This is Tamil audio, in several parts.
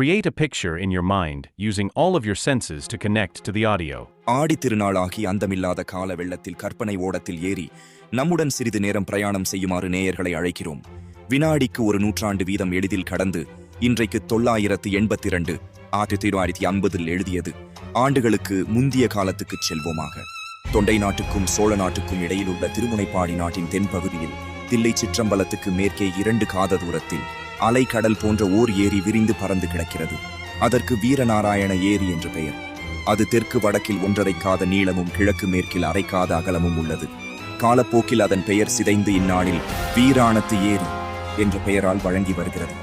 Create a picture in your mind using all of your senses to connect to the audio. ஆடி திருநாளாகி அந்தமில்லாத கால வெள்ளத்தில் கற்பனை ஓடத்தில் ஏறி நம்முடன் சிறிது நேரம் பிரயாணம் செய்யுமாறு நேயர்களை அழைக்கிறோம். வினாடிக்கு ஒரு நூற்றாண்டு வீதம் எளிதில் கடந்து இன்றைக்கு 982 1950 எழுதியது ஆண்டுகளுக்கு முந்திய காலத்துக்கு செல்வோமாக. தொண்டை நாட்டுக்கும் சோழ நாட்டுக்கும் இடையில் உள்ள திருமுனைப்பாடி நாட்டின் தென்பகுதியில் தில்லை சிற்றம்பலத்துக்கு மேற்கே 2 காத தூரத்தில் அலைக்கடல் போன்ற ஓர் ஏரி விரிந்து பறந்து கிடக்கிறது. அதற்கு வீரநாராயண ஏரி என்று பெயர். அது தெற்கு வடக்கில் 1.5 காத நீளமும் கிழக்கு மேற்கில் 1/2 காத அகலமும் உள்ளது. காலப்போக்கில் அதன் பெயர் சிதைந்து இந்நாளில் வீராணத்து ஏரி என்ற பெயரால் வழங்கி வருகிறது.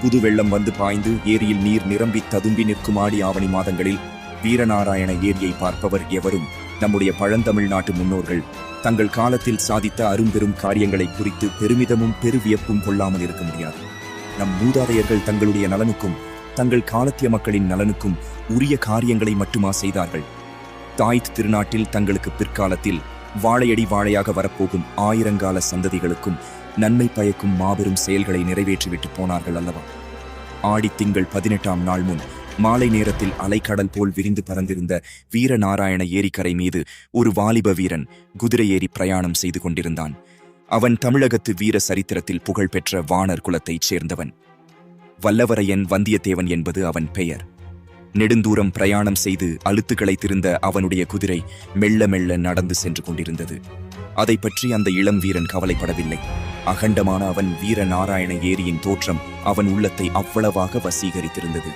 புது வெள்ளம் வந்து பாய்ந்து ஏரியில் நீர் நிரம்பி ததும்பி நிற்கும் ஆடி ஆவணி மாதங்களில் வீரநாராயண ஏரியை பார்ப்பவர் எவரும் நம்முடைய பழந்தமிழ்நாட்டு முன்னோர்கள் தங்கள் காலத்தில் சாதித்த அரும்பெரும் காரியங்களை குறித்து பெருமிதமும் பெருவியப்பும் கொள்ளாமல் இருக்க முடியாது. நம் மூதாதையர்கள் தங்களுடைய நலனுக்கும் தங்கள் காலத்திய மக்களின் நலனுக்கும் உரிய காரியங்களை மட்டுமா செய்தார்கள்? தாய்த் திருநாட்டில் தங்களுக்கு பிற்காலத்தில் வாழையடி வாழையாக வரப்போகும் ஆயிரங்கால சந்ததிகளுக்கும் நன்மை பயக்கும் மாபெரும் செயல்களை நிறைவேற்றிவிட்டு போனார்கள் அல்லவா? ஆடித்திங்கள் 18ஆம் நாள் முன் மாலை நேரத்தில் அலைக்கடல் போல் விரிந்து பறந்திருந்த வீரநாராயண ஏரிக்கரை மீது ஒரு வாலிப வீரன் குதிரை ஏறி பிரயாணம் செய்து கொண்டிருந்தான். அவன் தமிழகத்து வீர சரித்திரத்தில் புகழ்பெற்ற வாணர் குலத்தைச் சேர்ந்தவன். வல்லவரையன் வந்தியத்தேவன் என்பது அவன் பெயர். நெடுந்தூரம் பிரயாணம் செய்து அலுத்துக்களை திருந்த அவனுடைய குதிரை மெல்ல மெல்ல நடந்து சென்று கொண்டிருந்தது. அதை பற்றி அந்த இளம் வீரன் கவலைப்படவில்லை. அகண்டமான அவன் வீரநாராயண ஏரியின் தோற்றம் அவன் உள்ளத்தை அவ்வளவாக வசீகரித்திருந்தது.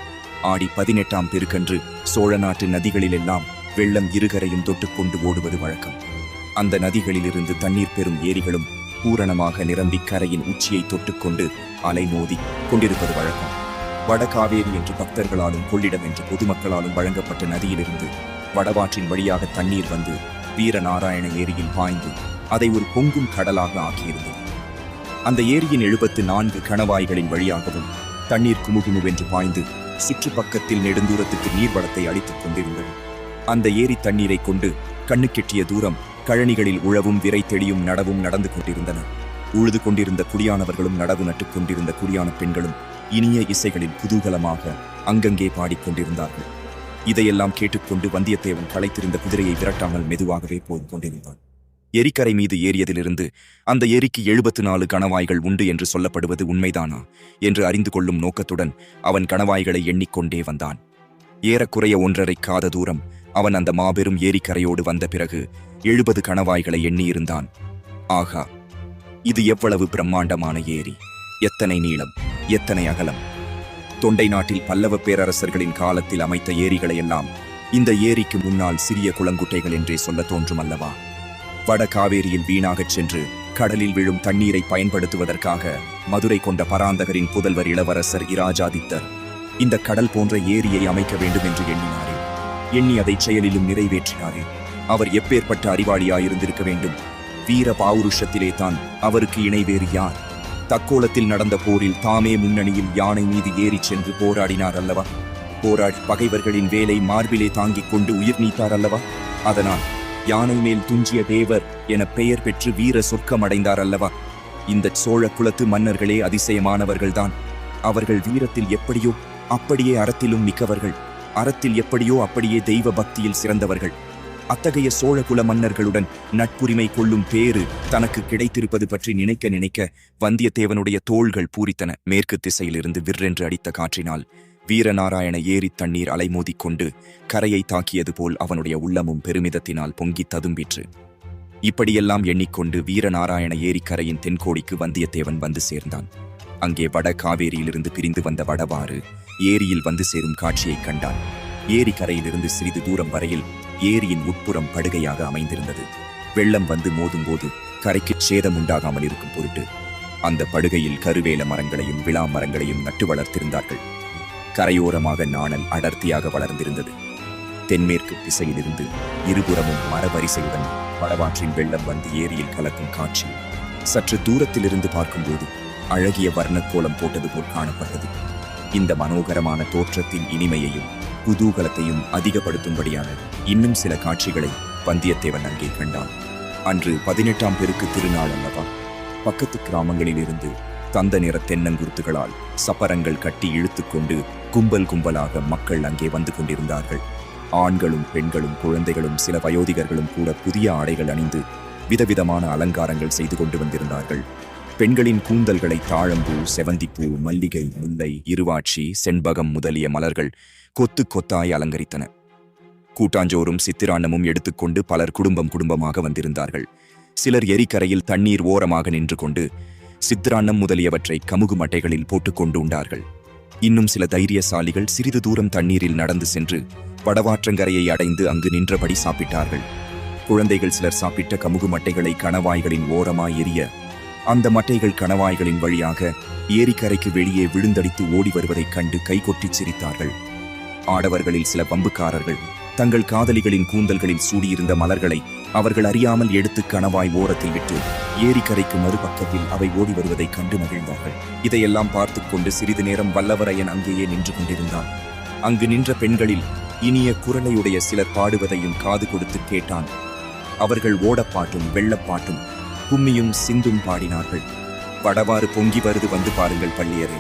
ஆடி 18ஆம் பெருக்கன்று சோழ நாட்டு நதிகளிலெல்லாம் வெள்ளம் இருகரையும் தொட்டுக்கொண்டு ஓடுவது வழக்கம். அந்த நதிகளிலிருந்து தண்ணீர் பெறும் ஏரிகளும் பூரணமாக நிரம்பி கரையின் உச்சியை தொட்டுக்கொண்டு அலைமோதி கொண்டிருப்பது வழக்கம். வடகாவேரி என்று பக்தர்களாலும் கொள்ளிடம் என்று பொதுமக்களாலும் வழங்கப்பட்ட நதியிலிருந்து வடவாற்றின் வழியாக தண்ணீர் வந்து வீரநாராயண ஏரியில் பாய்ந்து அதை ஒரு பொங்கும் கடலாக ஆக்கியிருந்தது. அந்த ஏரியின் 74 கணவாய்களின் வழியாகவும் தண்ணீர் குமுகுமுவென்று பாய்ந்து சுற்றுப்பக்கத்தில் நெடுந்தூரத்துக்கு நீர்வளத்தை அளித்துக் கொண்டிருந்தது. அந்த ஏரி தண்ணீரை கொண்டு கண்ணுக்கெட்டிய தூரம் கழனிகளில் உழவும் விரை தெளியும் நடவும் நடந்து கொண்டிருந்தன. உழுது கொண்டிருந்த குடியானவர்களும் நடவு நட்டுக் கொண்டிருந்த குடியான பெண்களும் இனிய இசைகளில் குதூகலமாக அங்கங்கே பாடிக்கொண்டிருந்தார்கள். இதையெல்லாம் கேட்டுக்கொண்டு வந்தியத்தேவன் களைத்திருந்த குதிரையை விரட்டாமல் மெதுவாகவே போது கொண்டிருந்தான். எரிக்கரை மீது ஏறியதிலிருந்து அந்த ஏரிக்கு 74 கணவாய்கள் உண்டு என்று சொல்லப்படுவது உண்மைதானா என்று அறிந்து கொள்ளும் நோக்கத்துடன் அவன் கணவாய்களை எண்ணிக்கொண்டே வந்தான். ஏறக்குறைய 1.5 காத தூரம் அவன் அந்த மாபெரும் ஏரிக்கரையோடு வந்த பிறகு 70 கணவாய்களை எண்ணியிருந்தான். ஆகா, இது எவ்வளவு பிரம்மாண்டமான ஏரி! எத்தனை நீளம், எத்தனை அகலம்! தொண்டை நாட்டில் பல்லவ பேரரசர்களின் காலத்தில் அமைத்த ஏரிகளையெல்லாம் இந்த ஏரிக்கு முன்னால் சிறிய குளங்குட்டைகள் என்றே சொல்ல தோன்றும் அல்லவா? வட காவேரியில் வீணாகச் சென்று கடலில் விழும் தண்ணீரை பயன்படுத்துவதற்காக மதுரை கொண்ட பராந்தகரின் புதல்வர் இளவரசர் இராஜாதித்தர் இந்த கடல் போன்ற ஏரியை அமைக்க வேண்டும் என்று எண்ணினாரே. எண்ணி அதை செயலிலும் நிறைவேற்றினாரே. அவர் எப்பேற்பட்ட அறிவாளியாயிருந்திருக்க வேண்டும்! வீர பாவுருஷத்திலே தான் அவருக்கு இணை வேறு யார்? தக்கோலத்தில் நடந்த போரில் தாமே முன்னணியில் யானை மீது ஏறிச் சென்று போராடினார் அல்லவா? போராடி பகைவர்களின் வேலை மார்பிலே தாங்கிக் கொண்டு உயிர் நீத்தார் அல்லவா? அதனால் யானை மேல் துஞ்சிய தேவர் என பெயர் பெற்று வீர சொர்க்கம் அடைந்தார் அல்லவா? இந்த சோழ குலத்து மன்னர்களே அதிசயமானவர்கள்தான். அவர்கள் வீரத்தில் எப்படியோ அப்படியே அறத்திலும் மிக்கவர்கள். அறத்தில் எப்படியோ அப்படியே தெய்வ பக்தியில் சிறந்தவர்கள். அத்தகைய சோழகுல மன்னர்களுடன் நட்புரிமை கொள்ளும் பேறு தனக்கு கிடைத்திருப்பது பற்றி நினைக்க நினைக்க வந்தியத்தேவனுடைய தோள்கள் பூரித்தன. மேற்கு திசையிலிருந்து விற்றென்று அடித்த காற்றினால் வீரநாராயண ஏரி தண்ணீர் அலைமோதிக்கொண்டு கரையை தாக்கியது போல் அவனுடைய உள்ளமும் பெருமிதத்தினால் பொங்கி ததும்பிற்று. இப்படியெல்லாம் எண்ணிக்கொண்டு வீரநாராயண ஏரிக்கரையின் தென்கோடிக்கு வந்தியத்தேவன் வந்து சேர்ந்தான். அங்கே வட காவேரியிலிருந்து பிரிந்து வந்த வடவாறு ஏரியில் வந்து சேரும் காட்சியை கண்டான். ஏரிக்கரையிலிருந்து சிறிது தூரம் வரையில் ஏரியின் உட்புறம் படுகையாக அமைந்திருந்தது. வெள்ளம் வந்து மோதும்போது கரைக்கு சேதம் உண்டாகாமல் இருக்கும் பொருட்டு அந்த படுகையில் கருவேல மரங்களையும் விழா மரங்களையும் நட்டு வளர்த்திருந்தார்கள். கரையோரமாக நாணல் அடர்த்தியாக வளர்ந்திருந்தது. தென்மேற்கு திசையிலிருந்து இருபுறமும் மரவரிசையுடன் வடவாற்றின் வெள்ளம் வந்து ஏரியில் கலக்கும் காட்சி சற்று தூரத்திலிருந்து பார்க்கும்போது அழகிய வர்ணக்கோலம் போட்டது போல் காணப்பட்டது. இந்த மனோகரமான தோற்றத்தின் இனிமையையும் குதூகலத்தையும் அதிகப்படுத்தும்படியான இன்னும் சில காட்சிகளை வந்தியத்தேவன் அங்கே கண்டான். அன்று 18ஆம் பெருக்கு திருநாள் அல்லவா? பக்கத்து கிராமங்களிலிருந்து தந்த நிற தென்னங்குருத்துகளால் சப்பரங்கள் கட்டி இழுத்துக்கொண்டு கும்பல் கும்பலாக மக்கள் அங்கே வந்து கொண்டிருந்தார்கள். ஆண்களும் பெண்களும் குழந்தைகளும் சில வயோதிகர்களும் கூட புதிய ஆடைகள் அணிந்து விதவிதமான அலங்காரங்கள் செய்து கொண்டு வந்திருந்தார்கள். பெண்களின் கூந்தல்களை தாழம்பூ, செவந்திப்பூ, மல்லிகை, முல்லை, இருவாட்சி, செண்பகம் முதலிய மலர்கள் கொத்து கொத்தாய் அலங்கரித்தன. கூட்டாஞ்சோறும் சித்திரான்னமும் எடுத்துக்கொண்டு பலர் குடும்பம் குடும்பமாக வந்திருந்தார்கள். சிலர் எரிக்கரையில் தண்ணீர் ஓரமாக நின்று கொண்டு சித்திரான்னம் முதலியவற்றை கமுகு மட்டைகளில் போட்டுக்கொண்டு உண்டார்கள். இன்னும் சில தைரியசாலிகள் சிறிது தூரம் தண்ணீரில் நடந்து சென்று வடவாற்றங்கரையை அடைந்து அங்கு நின்றபடி சாப்பிட்டார்கள். குழந்தைகள் சிலர் சாப்பிட்ட கமுகு மட்டைகளை கணவாய்களின் ஓரமாய் எரிய அந்த மட்டைகள் கணவாய்களின் வழியாக ஏரிக்கரைக்கு வெளியே விழுந்தடித்து ஓடி வருவதைக் கண்டு கைகொட்டி சிரித்தார்கள். ஆடவர்களில் சில பம்புக்காரர்கள் தங்கள் காதலிகளின் கூந்தல்களில் சூடியிருந்த மலர்களை அவர்கள் அறியாமல் எடுத்து கணவாய் ஓரத்தில் விட்டு ஏரிக்கரைக்கு மறுபக்கத்தில் அவை ஓடி வருவதைக் கண்டு மகிழ்ந்தார்கள். இதையெல்லாம் பார்த்து கொண்டு சிறிது நேரம் வல்லவரையன் அங்கேயே நின்று கொண்டிருந்தான். அங்கு நின்ற பெண்களில் இனிய குரலையுடைய சிலர் பாடுவதையும் காது கொடுத்து கேட்டான். அவர்கள் ஓடப்பாட்டும் வெள்ளப்பாட்டும் கும்மியும் சிந்தும் பாடினார்கள். வடவாறு பொங்கி வருது வந்து பாருங்கள் பள்ளியரே,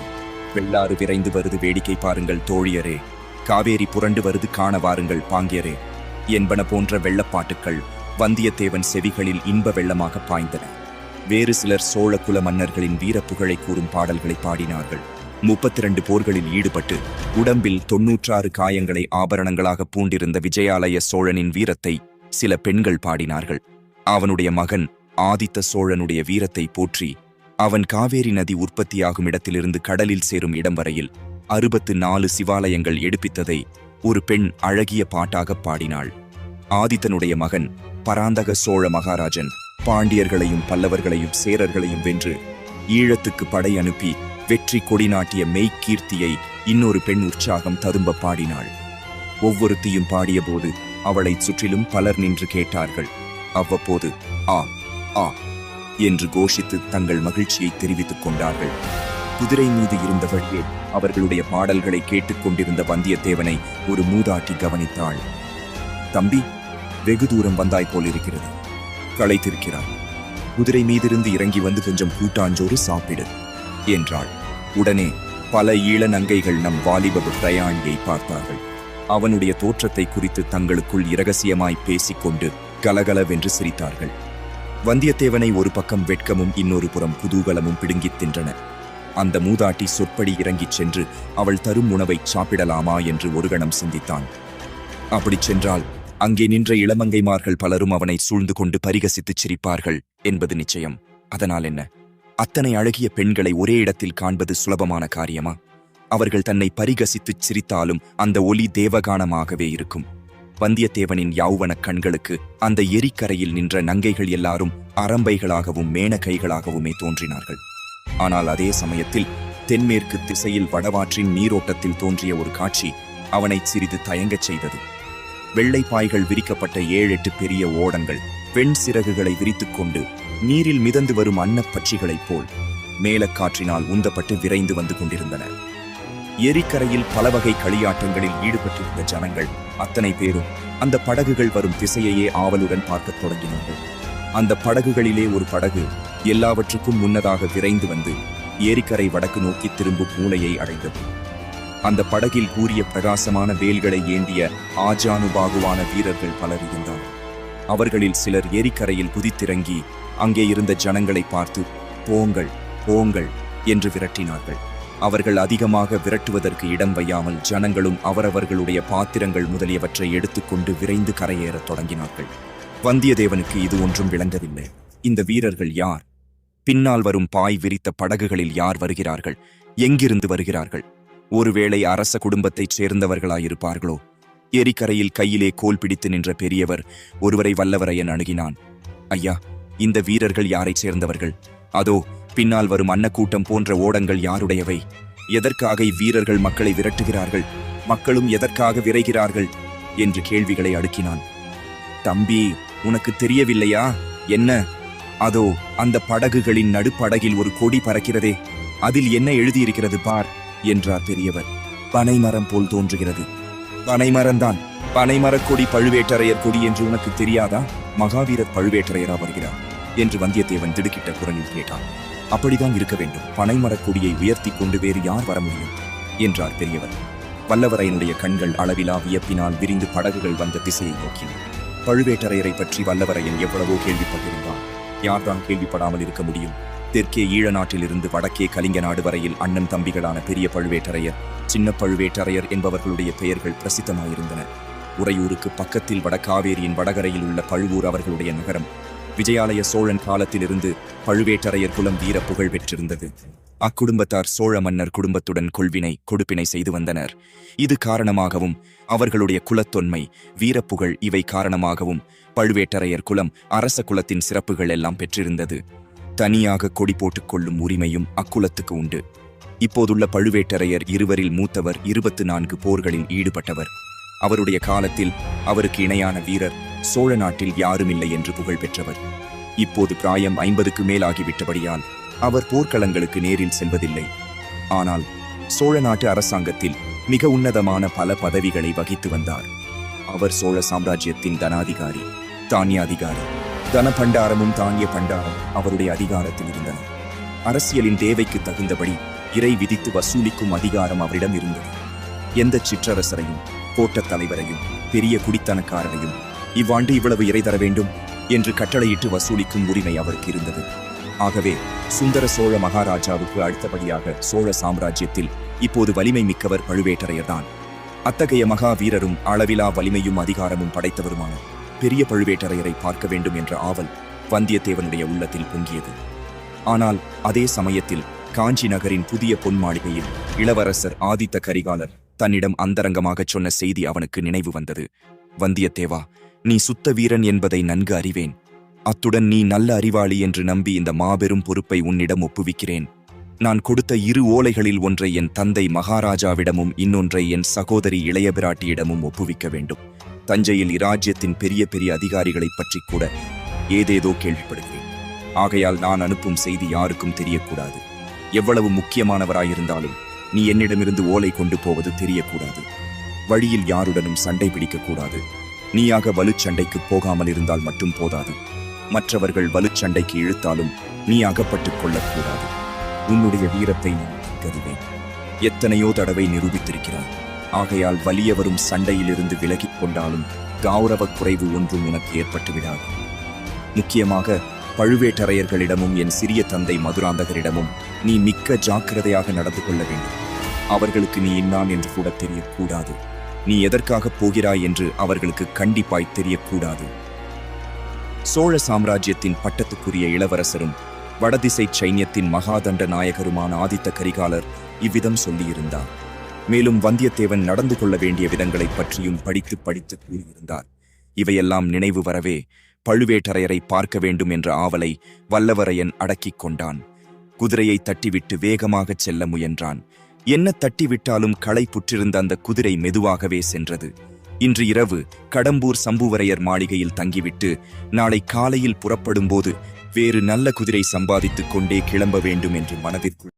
வெள்ளாறு விரைந்து வருது வேடிக்கை பாருங்கள் தோழியரே, காவேரி புரண்டு வருது காண வாருங்கள் பாங்கியரே என்பன போன்ற வெள்ளப்பாட்டுக்கள் வந்தியத்தேவன் செவிகளில் இன்ப வெள்ளமாக பாய்ந்தன. வேறு சிலர் சோழ குல மன்னர்களின் வீர புகழை கூறும் பாடல்களை பாடினார்கள். 32 போர்களில் ஈடுபட்டு உடம்பில் 96 காயங்களை ஆபரணங்களாக பூண்டிருந்த விஜயாலய சோழனின் வீரத்தை சில பெண்கள் பாடினார்கள். அவனுடைய மகன் ஆதித்த சோழனுடைய வீரத்தை போற்றி அவன் காவேரி நதி உற்பத்தியாகும் இடத்திலிருந்து கடலில் சேரும் இடம் வரையில் 64 சிவாலயங்கள் எடுப்பித்ததை ஒரு பெண் அழகிய பாட்டாக பாடினாள். ஆதித்தனுடைய மகன் பராந்தக சோழ மகாராஜன் பாண்டியர்களையும் பல்லவர்களையும் சேரர்களையும் வென்று ஈழத்துக்கு படை அனுப்பி வெற்றி கொடி நாட்டிய மெய்க்கீர்த்தியை இன்னொரு பெண் உற்சாகம் ததும்ப பாடினாள். ஒவ்வொருத்தியும் பாடியபோது அவளை சுற்றிலும் பலர் நின்று கேட்டார்கள். அவ்வப்போது ஆ ஆ என்று கோஷித்து தங்கள் மகிழ்ச்சியை தெரிவித்துக் கொண்டார்கள். குதிரை மீது இருந்தவர்களே அவர்களுடைய பாடல்களை கேட்டுக்கொண்டிருந்த வந்தியத்தேவனை ஒரு மூதாட்டி கவனித்தாள். தம்பி, வெகு தூரம் வந்தாய் போலிருக்கிறது, களைத்திருக்கிறாய். குதிரை மீதிருந்து இறங்கி வந்து கொஞ்சம் கூட்டாஞ்சோறு சாப்பிடு என்றாள். உடனே பல ஈழ நங்கைகள் நம் வாலிப பிரயாணியை பார்த்தார்கள். அவனுடைய தோற்றத்தை குறித்து தங்களுக்குள் இரகசியமாய் பேசிக்கொண்டு கலகலவென்று சிரித்தார்கள். வந்தியத்தேவனை ஒரு பக்கம் வெட்கமும் இன்னொரு புறம் குதூகலமும் பிடுங்கித் தின்றன. அந்த மூதாட்டி சொற்படி இறங்கிச் சென்று அவள் தரும் உணவை சாப்பிடலாமா என்று ஒரு கணம் சிந்தித்தான். அப்படிச் சென்றால் அங்கே நின்ற இளமங்கைமார்கள் பலரும் அவனை சூழ்ந்து கொண்டு பரிகசித்துச் சிரிப்பார்கள் என்பது நிச்சயம். அதனால் என்ன, அத்தனை அழகிய பெண்களை ஒரே இடத்தில் காண்பது சுலபமான காரியமா? அவர்கள் தன்னை பரிகசித்துச் சிரித்தாலும் அந்த ஒலி தேவகானமாகவே இருக்கும். வந்தியத்தேவனின் யௌவனக் கண்களுக்கு அந்த எரிக்கரையில் நின்ற நங்கைகள் எல்லாரும் அரம்பைகளாகவும் மேனகைகளாகவுமே தோன்றினார்கள். ஆனால் அதே சமயத்தில் தென்மேற்கு திசையில் வடவாற்றின் நீரோட்டத்தில் தோன்றிய ஒரு காட்சி அவனை சிறிது தயங்கச் செய்தது. வெள்ளை பாய்கள் விரிக்கப்பட்ட 7-8 பெரிய ஓடங்கள் பெண் சிறகுகளை விரித்துக்கொண்டு நீரில் மிதந்து வரும் அன்னப் பட்சிகளைப் போல் மேலக்காற்றினால் உந்தப்பட்டு விரைந்து வந்து கொண்டிருந்தன. ஏரிக்கரையில் பல வகை களியாட்டங்களில் ஈடுபட்டிருந்த ஜனங்கள் அத்தனை பேரும் அந்த படகுகள் வரும் திசையையே ஆவலுடன் பார்க்கத் தொடங்கினார்கள். அந்த படகுகளிலே ஒரு படகு எல்லாவற்றுக்கும் முன்னதாக விரைந்து வந்து ஏரிக்கரை வடக்கு நோக்கி திரும்பும் மூலையை அடைந்தது. அந்த படகில் கூறிய பிரகாசமான வேல்களை ஏந்திய ஆஜானுபாகுவான வீரர்கள் பலர் இருந்தார்கள். அவர்களில் சிலர் ஏரிக்கரையில் குதித்திறங்கி அங்கே இருந்த ஜனங்களை பார்த்து போங்கள் போங்கள் என்று விரட்டினார்கள். அவர்கள் அதிகமாக விரட்டுவதற்கு இடம் வையாமல் ஜனங்களும் அவரவர்களுடைய பாத்திரங்கள் முதலியவற்றை எடுத்துக்கொண்டு விரைந்து கரையேறத் தொடங்கினார்கள். வந்தியத்தேவனுக்கு இது ஒன்றும் விளங்கவில்லை. இந்த வீரர்கள் யார்? பின்னால் வரும் பாய் விரித்த படகுகளில் யார் வருகிறார்கள்? எங்கிருந்து வருகிறார்கள்? ஒருவேளை அரச குடும்பத்தைச் சேர்ந்தவர்களாயிருப்பார்களோ? ஏரிக்கரையில் கையிலே கோல் பிடித்து நின்ற பெரியவர் ஒருவரை வல்லவரையன் அணுகினான். ஐயா, இந்த வீரர்கள் யாரைச் சேர்ந்தவர்கள்? அதோ பின்னால் வரும் அன்னக்கூட்டம் போன்ற ஓடங்கள் யாருடையவை? எதற்காக இவ்வீரர்கள் மக்களை விரட்டுகிறார்கள்? மக்களும் எதற்காக விரைகிறார்கள் என்று கேள்விகளை அடுக்கினான். தம்பி, உனக்கு தெரியவில்லையா? என்ன? அதோ அந்த படகுகளின் நடுப்படகில் ஒரு கொடி பறக்கிறதே, அதில் என்ன எழுதியிருக்கிறது பார் என்றார் பெரியவர். பனைமரம் போல் தோன்றுகிறது. பனைமரம்தான். பனைமரக் கொடி பழுவேட்டரையர் கொடி என்று உனக்கு தெரியாதா? மகாவீரர் பழுவேட்டரையரா வருகிறார் என்று வந்தியத்தேவன் திடுக்கிட்ட குரலில் கேட்டான். அப்படிதான் இருக்க வேண்டும். பனைமரக் கொடியை உயர்த்தி கொண்டு வேறு யார் வர முடியும் என்றார் பெரியவர். வல்லவரையனுடைய கண்கள் அளவிலா வியப்பினால் விரிந்து படகுகள் வந்த திசையை நோக்கின. பழுவேட்டரையரை பற்றி வல்லவரையன் எவ்வளவோ கேள்விப்பட்டிருந்தான். யார்தான் கேள்விப்படாமல் இருக்க முடியும்? தெற்கே ஈழ நாட்டிலிருந்து வடக்கே கலிங்க நாடு வரையில் அண்ணன் தம்பிகளான பெரிய பழுவேட்டரையர், சின்ன பழுவேட்டரையர் என்பவர்களுடைய பெயர்கள் பிரசித்தமாயிருந்தன. உறையூருக்கு பக்கத்தில் வடகாவேரியின் வடகரையில் உள்ள பழுவூர் அவர்களுடைய நகரம். விஜயாலய சோழன் காலத்திலிருந்து பழுவேட்டரையர் குலம் வீர புகழ் பெற்றிருந்தது. அக்குடும்பத்தார் சோழ மன்னர் குடும்பத்துடன் கொள்வினை கொடுப்பினை செய்து வந்தனர். இது காரணமாகவும் அவர்களுடைய குலத்தொன்மை, வீரப்புகழ் இவை காரணமாகவும் பழுவேட்டரையர் குலம் அரச குலத்தின் சிறப்புகள் எல்லாம் பெற்றிருந்தது. தனியாக கொடி போட்டுக் கொள்ளும் உரிமையும் அக்குலத்துக்கு உண்டு. இப்போதுள்ள பழுவேட்டரையர் இருவரில் மூத்தவர் 24 போர்களில் ஈடுபட்டவர். அவருடைய காலத்தில் அவருக்கு இணையான வீரர் சோழ நாட்டில் யாருமில்லை என்று புகழ் பெற்றவர். இப்போது பிராயம் 50க்கு மேலாகிவிட்டபடியால் அவர் போர்க்களங்களுக்கு நேரில் செல்வதில்லை. ஆனால் சோழ நாட்டு அரசாங்கத்தில் மிக உன்னதமான பல பதவிகளை வகித்து வந்தார். அவர் சோழ சாம்ராஜ்யத்தின் தனாதிகாரி, தானியாதிகாரி. தன பண்டாரமும் தானிய பண்டாரம் அவருடைய அதிகாரத்தில் இருந்தன. அரசியலின் தேவைக்கு தகுந்தபடி இறை விதித்து வசூலிக்கும் அதிகாரம் அவரிடம் இருந்தது. எந்த சிற்றரசரையும், கோட்டத் தலைவரையும், பெரிய குடித்தனக்காரரையும் இவ்வாண்டு இவ்வளவு இறை தர வேண்டும் என்று கட்டளையிட்டு வசூலிக்கும் உரிமை அவருக்கு இருந்தது. ஆகவே சுந்தர சோழ மகாராஜாவுக்கு அடுத்தபடியாக சோழ சாம்ராஜ்யத்தில் இப்போது வலிமை மிக்கவர் பழுவேட்டரையர்தான். அத்தகைய மகா வீரரும் அளவிலா வலிமையும் அதிகாரமும் படைத்தவருமான பெரிய பழுவேட்டரையரை பார்க்க வேண்டும் என்ற ஆவல் வந்தியத்தேவனுடைய உள்ளத்தில் பொங்கியது. ஆனால் அதே சமயத்தில் காஞ்சி நகரின் புதிய பொன் மாளிகையில் இளவரசர் ஆதித்த கரிகாலர் தன்னிடம் அந்தரங்கமாகச் சொன்ன செய்தி அவனுக்கு நினைவு வந்தது. வந்தியத்தேவா, நீ சுத்த வீரன் என்பதை நன்கு அறிவேன். அத்துடன் நீ நல்ல அறிவாளி என்று நம்பி இந்த மாபெரும் பொறுப்பை உன்னிடம் ஒப்புவிக்கிறேன். நான் கொடுத்த 2 ஓலைகளில் ஒன்றை என் தந்தை மகாராஜாவிடமும் இன்னொன்றை என் சகோதரி இளைய பிராட்டியிடமும் ஒப்புவிக்க வேண்டும். தஞ்சையில் இராஜ்யத்தின் பெரிய பெரிய அதிகாரிகளைப் பற்றி கூட ஏதேதோ கேள்விப்படுகிறேன். ஆகையால் நான் அனுப்பும் செய்தி யாருக்கும் தெரியக்கூடாது. எவ்வளவு முக்கியமானவராயிருந்தாலும் நீ என்னிடமிருந்து ஓலை கொண்டு போவது தெரியக்கூடாது. வழியில் யாருடனும் சண்டை பிடிக்கக்கூடாது. நீயாக வலுச்சண்டைக்கு போகாமல் இருந்தால் மட்டும் போதாது. மற்றவர்கள் வலுச்சண்டைக்கு இழுத்தாலும் நீ அகப்பட்டுக் கொள்ளக்கூடாது. உன்னுடைய வீரத்தை நான் கருவேன். எத்தனையோ தடவை நிரூபித்திருக்கிறாய். ஆகையால் வலியவரும் சண்டையிலிருந்து விலகிக் கொண்டாலும் கௌரவ குறைவு ஒன்றும் உனக்கு ஏற்பட்டு விடாது. முக்கியமாக பழுவேட்டரையர்களிடமும் என் சிறிய தந்தை மதுராந்தகரிடமும் நீ மிக்க ஜாக்கிரதையாக நடந்து கொள்ள வேண்டும். அவர்களுக்கு நீ இன்னான் என்று கூட தெரியக்கூடாது. நீ எதற்காக போகிறாய் என்று அவர்களுக்கு கண்டிப்பாய் தெரியக்கூடாது. சோழ சாம்ராஜ்யத்தின் பட்டத்துக்குரிய இளவரசரும் வடதிசை சைன்யத்தின் மகாதண்ட நாயகருமான ஆதித்த கரிகாலர் இவ்விதம் சொல்லியிருந்தார். மேலும் வந்தியத்தேவன் நடந்து கொள்ள வேண்டிய விதங்களைப் பற்றியும் படித்து கூறியிருந்தார். இவையெல்லாம் நினைவு வரவே பழுவேட்டரையரை பார்க்க வேண்டும் என்ற ஆவலை வல்லவரையன் அடக்கிக் கொண்டான். குதிரையை தட்டிவிட்டு வேகமாகச் செல்ல முயன்றான். என்ன தட்டிவிட்டாலும் களை புற்றிருந்த அந்த குதிரை மெதுவாகவே சென்றது. இன்று இரவு கடம்பூர் சம்புவரையர் மாளிகையில் தங்கிவிட்டு நாளை காலையில் புறப்படும்போது வேறு நல்ல குதிரை சம்பாதித்துக் கொண்டே கிளம்ப வேண்டும் என்று மனதிற்குள்